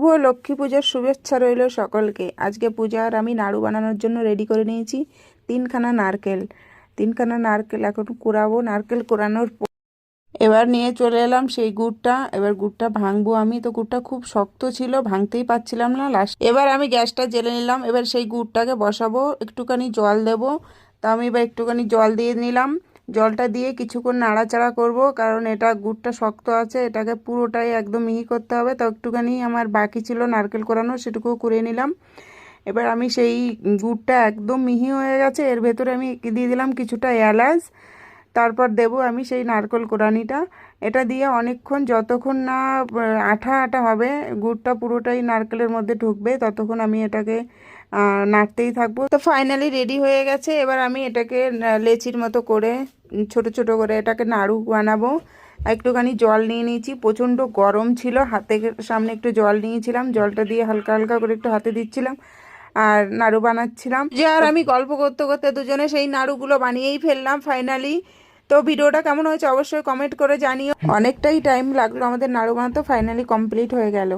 শুভ লক্ষ্মী পূজার শুভেচ্ছা রইল সকলকে। আজকে পূজার আমি নাড়ু বানানোর জন্য রেডি করে নিয়েছি তিনখানা নারকেল এখন কুড়াবো। নারকেল কুড়ানোর পর এবার নিয়ে চলে এলাম সেই গুড়টা। এবার গুড়টা ভাঙবো। আমি তো গুড়টা খুব শক্ত ছিল, ভাঙতেই পারছিলাম না। লাস্ট এবার আমি গ্যাসটা জ্বেলে নিলাম। এবার সেই গুড়টাকে বসাবো, একটুখানি জল দেবো। তা আমি এবার একটুখানি জল দিয়ে নিলাম। জলটা দিয়ে কিছুক্ষণ নাড়াচাড়া করব, কারণ এটা গুড়টা শক্ত আছে, এটাকে পুরোটাই একদম মিহি করতে হবে। তো একটুখানি আমার বাকি ছিল নারকেল কোরানো, সেটুকুও কুড়িয়ে নিলাম। এবার আমি সেই গুড়টা একদম মিহি হয়ে গেছে, এর ভেতরে আমি দিয়ে দিলাম কিছুটা এলাচ। তারপর দেব আমি সেই নারকেল কোরানিটা। এটা দিয়ে অনেকক্ষণ, যতক্ষণ না আঠা আঠা হবে, গুড়টা পুরোটাই নারকেলের মধ্যে ঢুকবে, ততক্ষণ আমি এটাকে নাড়তেই থাকবো। তো ফাইনালি রেডি হয়ে গেছে। এবার আমি এটাকে লেচির মতো করে ছোট ছোট করে এটাকে নাড়ু বানাবো। একটুখানি জল নিয়ে নিয়েছি, প্রচণ্ড গরম ছিল, হাতের সামনে একটু জল নিয়েছিলাম, জলটা দিয়ে হালকা হালকা করে একটু হাতে দিচ্ছিলাম আর নাড়ু বানাচ্ছিলাম। যে আর আমি গল্প করতে করতে দুজনে সেই নাড়ুগুলো বানিয়েই ফেললাম ফাইনালি। তো ভিডিওটা কেমন হয়েছে অবশ্যই কমেন্ট করে জানিও। অনেকটাই টাইম লাগলো আমাদের নাড়ু বানাতে, ফাইনালি কমপ্লিট হয়ে গেল।